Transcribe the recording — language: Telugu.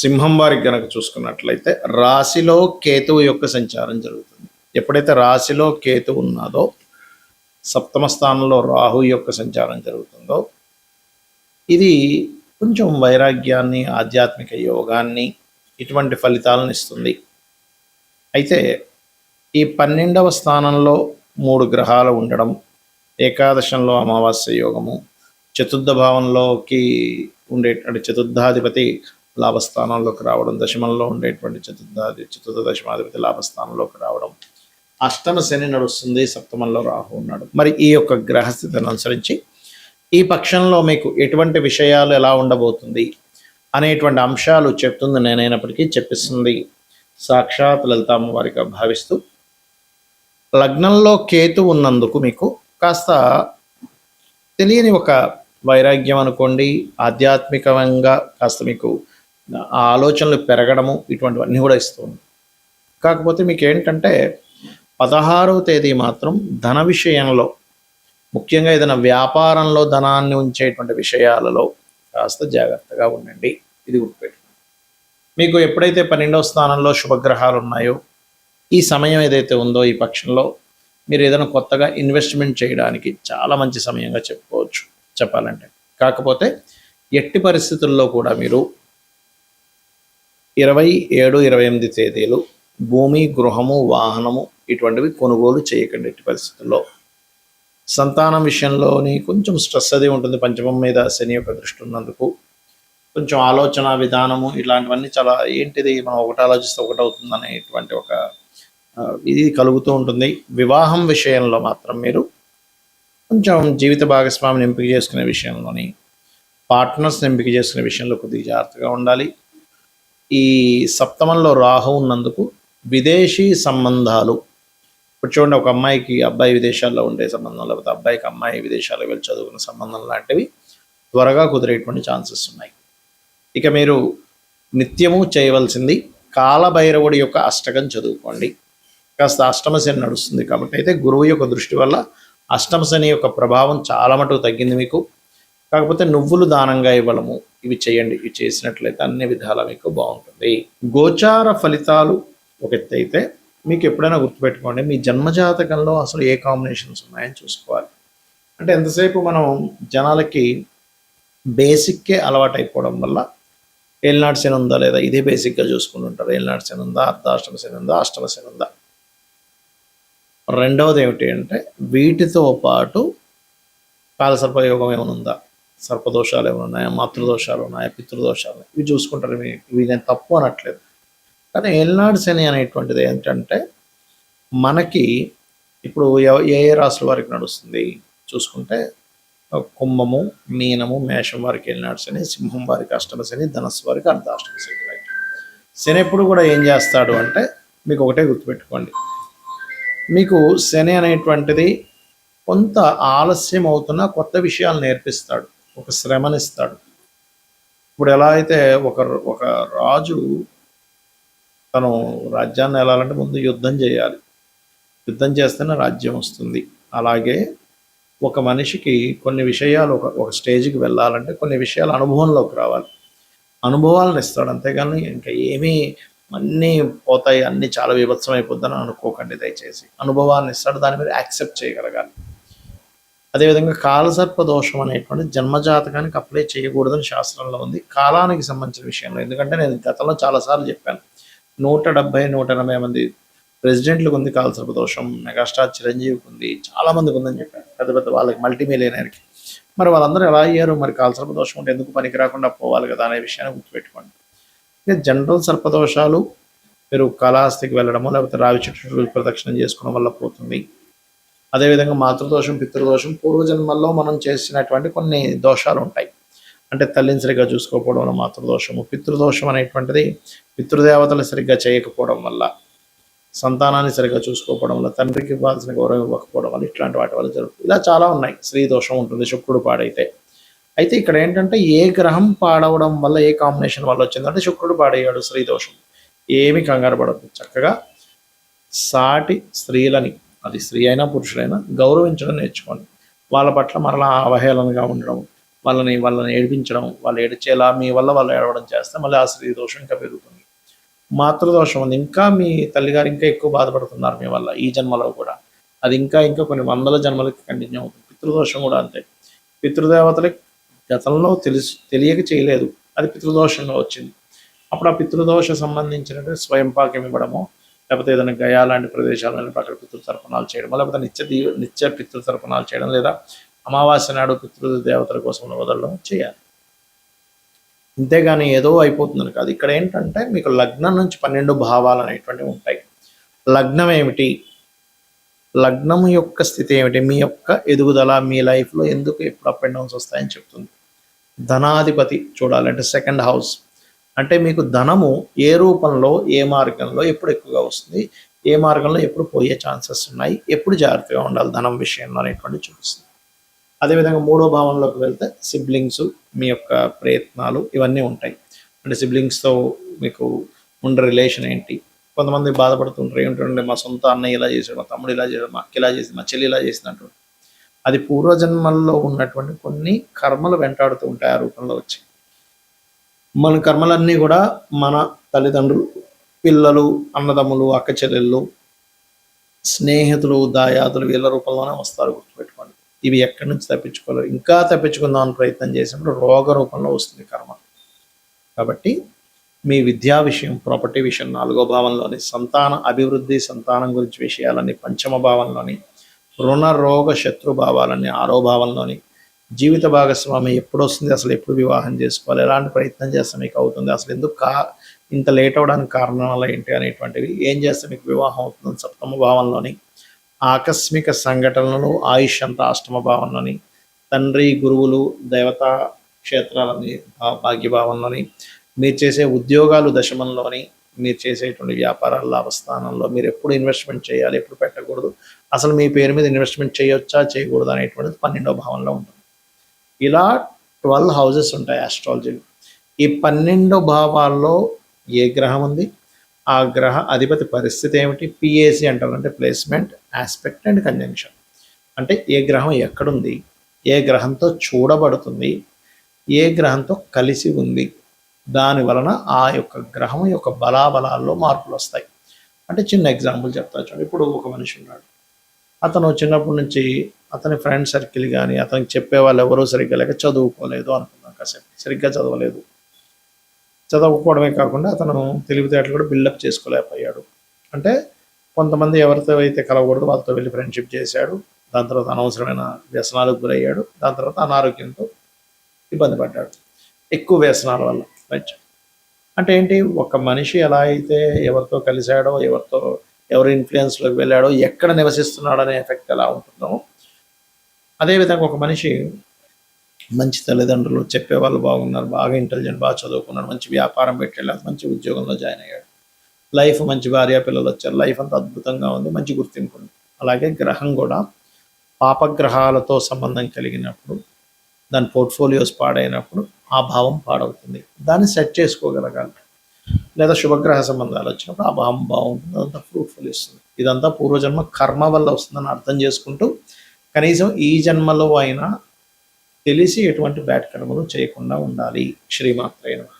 సింహం వారికి గనక చూసుకున్నట్లయితే రాశిలో కేతువు యొక్క సంచారం జరుగుతుంది. ఎప్పుడైతే రాశిలో కేతు ఉన్నదో, సప్తమ స్థానంలో రాహు యొక్క సంచారం జరుగుతుందో, ఇది కొంచెం వైరాగ్యాన్ని, ఆధ్యాత్మిక యోగాన్ని, ఇటువంటి ఫలితాలను ఇస్తుంది. అయితే ఈ 12వ స్థానంలో 3 గ్రహాలు ఉండడం, ఏకాదశంలో అమావాస్య యోగము, చతుర్థ భావంలోకి ఉండేటువంటి చతుర్థాధిపతి లాభస్థానంలోకి రావడం, దశమంలో ఉండేటువంటి చతుర్థ దశమాధిపతి లాభస్థానంలోకి రావడం, అష్టమ శని నడుస్తుంది, సప్తమంలో రాహు ఉన్నాడు. మరి ఈ యొక్క గ్రహస్థితిని అనుసరించి ఈ పక్షంలో మీకు ఎటువంటి విషయాలు ఎలా ఉండబోతుంది అనేటువంటి అంశాలు చెప్తుంది నేనైనప్పటికీ చెప్పిస్తుంది సాక్షాత్ లలితామ్మ వారిగా భావిస్తూ, లగ్నంలో కేతు ఉన్నందుకు మీకు కాస్త తెలియని ఒక వైరాగ్యం అనుకోండి, ఆధ్యాత్మికంగా కాస్త మీకు ఆలోచనలు పెరగడము, ఇటువంటివన్నీ కూడా ఇస్తుంది. కాకపోతే మీకు ఏంటంటే 16వ తేదీ మాత్రం ధన విషయంలో, ముఖ్యంగా ఏదైనా వ్యాపారంలో ధనాన్ని ఉంచేటువంటి విషయాలలో కాస్త జాగ్రత్తగా ఉండండి. ఇది గుర్తుపెట్టుకోండి. మీకు ఎప్పుడైతే 12వ స్థానంలో శుభగ్రహాలు ఉన్నాయో, ఈ సమయం ఏదైతే ఉందో ఈ పక్షంలో మీరు ఏదైనా కొత్తగా ఇన్వెస్ట్మెంట్ చేయడానికి చాలా మంచి సమయంగా చెప్పుకోవచ్చు చెప్పాలంటే. కాకపోతే ఎట్టి పరిస్థితుల్లో కూడా మీరు 27, 28 తేదీలు భూమి, గృహము, వాహనము ఇటువంటివి కొనుగోలు చేయకండి ఎట్టి పరిస్థితుల్లో. సంతానం విషయంలోని కొంచెం స్ట్రెస్ అది ఉంటుంది. పంచమం మీద శని యొక్క దృష్టి ఉన్నందుకు కొంచెం ఆలోచన విధానము ఇలాంటివన్నీ చాలా ఏంటిది మనం ఒకటి ఆలోచిస్తే ఒకటి అవుతుంది అనేటువంటి ఒక ఇది కలుగుతూ ఉంటుంది. వివాహం విషయంలో మాత్రం మీరు కొంచెం జీవిత భాగస్వామిని ఎంపిక చేసుకునే విషయంలోని, పార్ట్నర్స్ని ఎంపిక చేసుకునే విషయంలో కొద్దిగా జాగ్రత్తగా ఉండాలి. ఈ సప్తమంలో రాహు ఉన్నందుకు విదేశీ సంబంధాలు, ఇప్పుడు చూడండి, ఒక అమ్మాయికి అబ్బాయి విదేశాల్లో ఉండే సంబంధం, లేకపోతే అబ్బాయికి అమ్మాయి విదేశాల్లో వెళ్ళి చదువుకునే సంబంధం లాంటివి త్వరగా కుదిరేటువంటి ఛాన్సెస్ ఉన్నాయి. ఇక మీరు నిత్యము చేయవలసింది కాలభైరవుడి యొక్క అష్టకం చదువుకోండి. కాస్త అష్టమ శని నడుస్తుంది కాబట్టి అయితే గురువు యొక్క దృష్టి వల్ల అష్టమ శని యొక్క ప్రభావం చాలా మటుకు తగ్గింది మీకు. కాకపోతే నువ్వులు దానంగా ఇవ్వడము ఇవి చేయండి. ఇవి చేసినట్లయితే అన్ని విధాలా మీకు బాగుంటుంది. గోచార ఫలితాలు ఒక ఎత్తు అయితే, మీకు ఎప్పుడైనా గుర్తుపెట్టుకోండి, మీ జన్మజాతకంలో అసలు ఏ కాంబినేషన్స్ ఉన్నాయని చూసుకోవాలి. అంటే ఎంతసేపు మనం జనాలకి బేసిక్కే అలవాటు అయిపోవడం వల్ల ఏలినాటి శని ఉందా లేదా ఇదే బేసిక్గా చూసుకుంటుంటారు. ఏలినాటి శని ఉందా, అర్ధాష్టమ శని ఉందా, అష్టమ శని ఉందా. రెండవది ఏమిటి అంటే, వీటితో పాటు కాలసర్పయోగం ఏమైనా ఉందా, సర్పదోషాలు ఏమైనా ఉన్నాయా, మాతృదోషాలు ఉన్నాయా, పితృదోషాలు ఉన్నాయా, ఇవి చూసుకుంటారు. ఇవి నేను తప్పు అనట్లేదు. కానీ ఏలినాటి శని అనేటువంటిది ఏంటంటే, మనకి ఇప్పుడు ఏ ఏ రాశుల వారికి నడుస్తుంది చూసుకుంటే, కుంభము, మీనము, మేషం వారికి ఏలినాటి శని, సింహం వారికి అష్టమ శని, ధనస్సు వారికి అర్ధాష్టమ శని. రైట్. శని ఎప్పుడు కూడా ఏం చేస్తాడు అంటే, మీకు ఒకటే గుర్తుపెట్టుకోండి, మీకు శని అనేటువంటిది కొంత ఆలస్యం అవుతున్నా కొత్త విషయాలు నేర్పిస్తాడు, ఒక శ్రమనిస్తాడు. ఇప్పుడు ఎలా అయితే ఒక రాజు తను రాజ్యాన్ని వెళ్ళాలంటే ముందు యుద్ధం చేయాలి, యుద్ధం చేస్తేనే రాజ్యం వస్తుంది. అలాగే ఒక మనిషికి కొన్ని విషయాలు ఒక స్టేజ్కి వెళ్ళాలంటే కొన్ని విషయాలు అనుభవంలోకి రావాలి, అనుభవాలను ఇస్తాడు. అంతేగాని ఇంకా ఏమీ అన్నీ పోతాయి, అన్నీ చాలా విభత్సం అయిపోద్దని అనుకోకండి దయచేసి. అనుభవాన్ని ఇస్తాడు, దాన్ని మీరు యాక్సెప్ట్ చేయగలగాలి. అదేవిధంగా కాలసర్ప దోషం అనేటువంటి జన్మజాతకానికి అప్లై చేయకూడదని శాస్త్రంలో ఉంది, కాలానికి సంబంధించిన విషయంలో. ఎందుకంటే నేను గతంలో చాలాసార్లు చెప్పాను, 170, 180 మంది ప్రెసిడెంట్లకు ఉంది కాలసర్ప దోషం, మెగాస్టార్ చిరంజీవికి ఉంది, చాలామందికి ఉందని చెప్పాను, పెద్ద పెద్ద వాళ్ళకి, మల్టీమిలియనర్కి. మరి వాళ్ళందరూ ఎలా అయ్యారు? మరి కాలసర్ప దోషం ఉంటే ఎందుకు పనికి రాకుండా పోవాలి కదా అనే విషయాన్ని గుర్తుపెట్టుకోండి. ఇక జనరల్ సర్పదోషాలు మీరు కాళహస్తికి వెళ్ళడమో లేకపోతే రావి చెట్టు ప్రదక్షిణం చేసుకోవడం వల్ల పోతుంది. అదేవిధంగా మాతృదోషం, పితృదోషం, పూర్వజన్మల్లో మనం చేసినటువంటి కొన్ని దోషాలు ఉంటాయి. అంటే తల్లిని సరిగ్గా చూసుకోకపోవడం వల్ల మాతృదోషము, పితృదోషం అనేటువంటిది పితృదేవతలు సరిగ్గా చేయకపోవడం వల్ల, సంతానాన్ని సరిగ్గా చూసుకోకపోవడం వల్ల, తండ్రికి ఇవ్వాల్సిన గౌరవం ఇవ్వకపోవడం వల్ల, ఇట్లాంటి వాటి వల్ల జరుగుతుంది. ఇలా చాలా ఉన్నాయి. స్త్రీ దోషం ఉంటుంది, శుక్రుడు పాడైతే. అయితే ఇక్కడ ఏంటంటే, ఏ గ్రహం పాడవడం వల్ల, ఏ కాంబినేషన్ వల్ల వచ్చిందంటే, శుక్రుడు పాడయ్యాడు, స్త్రీ దోషం. ఏమి కంగారు పడద్దు, చక్కగా సాటి స్త్రీలని, అది స్త్రీ అయినా పురుషులైనా, గౌరవించడం నేర్చుకోండి. వాళ్ళ పట్ల మరలా అవహేళనగా ఉండడం, వాళ్ళని ఏడిపించడం, వాళ్ళు ఏడిచేలా మీ వల్ల వాళ్ళు ఏడవడం చేస్తే మళ్ళీ ఆ స్త్రీ దోషం ఇంకా పెరుగుతుంది. మాతృదోషం ఉంది, ఇంకా మీ తల్లిగారు ఇంకా ఎక్కువ బాధపడుతున్నారు మీ వల్ల ఈ జన్మలో కూడా. అది ఇంకా ఇంకా కొన్ని వందల జన్మలకి కంటిన్యూ అవుతుంది. పితృదోషం కూడా అంతే. పితృదేవతలకి గతంలో తెలియక చేయలేదు, అది పితృదోషంగా వచ్చింది. అప్పుడు ఆ పితృదోష సంబంధించినటువంటి స్వయం పాకం ఇవ్వడము, లేకపోతే ఏదైనా గయా లాంటి ప్రదేశాలు వెళ్ళి అక్కడ పితృతర్పణాలు చేయడం, లేకపోతే నిత్య పితృతర్పణాలు చేయడం, లేదా అమావాస్య నాడు పితృదేవతల కోసం వదలడం చేయాలి. అంతేగాని ఏదో అయిపోతుందని కాదు. ఇక్కడ ఏంటంటే మీకు లగ్నం నుంచి 12 భావాలు అనేటువంటివి ఉంటాయి. లగ్నం ఏమిటి, లగ్నం యొక్క స్థితి ఏమిటి, మీ యొక్క ఎదుగుదల, మీ లైఫ్లో ఎందుకు ఎప్పుడు అప్ అండ్ డౌన్స్ వస్తాయని చెప్తుంది. ధనాధిపతి చూడాలంటే సెకండ్ హౌస్, అంటే మీకు ధనము ఏ రూపంలో, ఏ మార్గంలో ఎప్పుడు ఎక్కువగా వస్తుంది, ఏ మార్గంలో ఎప్పుడు పోయే ఛాన్సెస్ ఉన్నాయి, ఎప్పుడు జాగ్రత్తగా ఉండాలి ధనం విషయంలో అనేటువంటి చూపిస్తుంది. అదేవిధంగా 3వ భావంలోకి వెళ్తే సిబ్లింగ్స్, మీ యొక్క ప్రయత్నాలు ఇవన్నీ ఉంటాయి. అంటే సిబ్లింగ్స్తో మీకు ఉండే రిలేషన్ ఏంటి. కొంతమంది బాధపడుతుంటారు, ఏమిటంటే మా సొంత అన్నయ్య ఇలా చేశాడు, మా తమ్ముడు ఇలా చేశాడు, మా అక్క ఇలా చేసింది, మా చెల్లి ఇలా చేసింది అంటారు. అది పూర్వజన్మల్లో ఉన్నటువంటి కొన్ని కర్మలు వెంటాడుతూ ఉంటాయి ఆ రూపంలో వచ్చి. మన కర్మలన్నీ కూడా మన తల్లిదండ్రులు, పిల్లలు, అన్నదమ్ములు, అక్క చెల్లెళ్ళు, స్నేహితులు, దాయాదులు వీళ్ళ రూపంలోనే వస్తారు, గుర్తుపెట్టుకోండి. ఇవి ఎక్కడి నుంచి తప్పించుకోలేరు. ఇంకా తప్పించుకుందామని ప్రయత్నం చేసినప్పుడు రోగ రూపంలో వస్తుంది కర్మ. కాబట్టి మీ విద్యా విషయం, ప్రాపర్టీ విషయం 4వ భావంలోని, సంతాన అభివృద్ధి, సంతానం గురించి విషయాలన్నీ 5వ భావంలోని, రుణ రోగ శత్రు భావాలన్నీ 6వ భావంలోని, జీవిత భాగస్వామి ఎప్పుడు వస్తుంది, అసలు ఎప్పుడు వివాహం చేసుకోవాలి, ఎలాంటి ప్రయత్నం చేస్తే మీకు అవుతుంది, అసలు ఎందుకు ఇంత లేట్ అవ్వడానికి కారణాలు ఏంటి అనేటువంటివి, ఏం చేస్తే మీకు వివాహం అవుతుంది 7వ భావంలోని, ఆకస్మిక సంఘటనలు, ఆయుష్ అంతా 8వ భావంలోని, తండ్రి, గురువులు, దేవతా క్షేత్రాలని భాగ్యభావంలోని, మీరు చేసే ఉద్యోగాలు దశమంలోని, మీరు చేసేటువంటి వ్యాపారాల లాభస్థానంలో, మీరు ఎప్పుడు ఇన్వెస్ట్మెంట్ చేయాలి, ఎప్పుడు పెట్టకూడదు, అసలు మీ పేరు మీద ఇన్వెస్ట్మెంట్ చేయొచ్చా చేయకూడదు అనేటువంటిది 12వ భావంలో ఉంటుంది. ఇలా 12 హౌసెస్ ఉంటాయి ఆస్ట్రాలజీలో. ఈ 12 భావాల్లో ఏ గ్రహం ఉంది, ఆ గ్రహ అధిపతి పరిస్థితి ఏమిటి, పిఏసి అంటారు, అంటే ప్లేస్మెంట్, ఆస్పెక్ట్ అండ్ కంజంక్షన్. అంటే ఏ గ్రహం ఎక్కడుంది, ఏ గ్రహంతో చూడబడుతుంది, ఏ గ్రహంతో కలిసి ఉంది, దాని వలన ఆ యొక్క గ్రహం యొక్క బలాబలాల్లో మార్పులు వస్తాయి. అంటే చిన్న ఎగ్జాంపుల్ చెప్తా చూడండి. ఇప్పుడు ఒక మనిషి ఉన్నాడు, అతను చిన్నప్పటి నుంచి అతని ఫ్రెండ్ సర్కిల్ కానీ అతనికి చెప్పే వాళ్ళు ఎవరూ సరిగ్గా లేక చదువుకోలేదు అనుకుందాం, కాసేపు సరిగ్గా చదవలేదు, చదవకపోవడమే కాకుండా అతను తెలివితేటలు కూడా బిల్డప్ చేసుకోలేకపోయాడు. అంటే కొంతమంది ఎవరితో అయితే కలవకూడదు వాళ్ళతో వెళ్ళి ఫ్రెండ్షిప్ చేశాడు, దాని తర్వాత అనవసరమైన వ్యసనాలకు గురయ్యాడు, దాని తర్వాత అనారోగ్యంతో ఇబ్బంది పడ్డాడు, ఎక్కువ వ్యసనాల వల్ల. రైట్. అంటే ఏంటి, ఒక మనిషి ఎలా అయితే ఎవరితో కలిశాడో, ఎవరి ఇన్ఫ్లుయెన్స్లోకి వెళ్ళాడో, ఎక్కడ నివసిస్తున్నాడో అనే ఎఫెక్ట్ ఎలా ఉంటుందో, అదేవిధంగా ఒక మనిషి మంచి తల్లిదండ్రులు, చెప్పేవాళ్ళు బాగున్నారు, బాగా ఇంటెలిజెంట్, బాగా చదువుకున్నాడు, మంచి వ్యాపారం పెట్టాడు, మంచి ఉద్యోగంలో జాయిన్ అయ్యాడు, లైఫ్ మంచి భార్య పిల్లలు వచ్చారు, లైఫ్ అంతా అద్భుతంగా ఉంది, మంచి గుర్తింపు ఉంది. అలాగే గ్రహం కూడా పాపగ్రహాలతో సంబంధం కలిగినప్పుడు, దాని పోర్ట్ఫోలియోస్ పాడైనప్పుడు ఆ భావం పాడవుతుంది. దాన్ని సెట్ చేసుకోగలగాలి. లేదా శుభగ్రహ సంబంధాలు వచ్చినప్పుడు ఆ భావం బాగుంటుంది, అదంతా ఫ్రూట్ఫుల్ ఇస్తుంది. ఇదంతా పూర్వజన్మ కర్మ వల్ల వస్తుందని అర్థం చేసుకుంటూ కనీసం ఈ జన్మలో అయినా తెలిసి ఎటువంటి బ్యాడ్ కర్మలు చేయకుండా ఉండాలి. శ్రీమాత్రే నమః.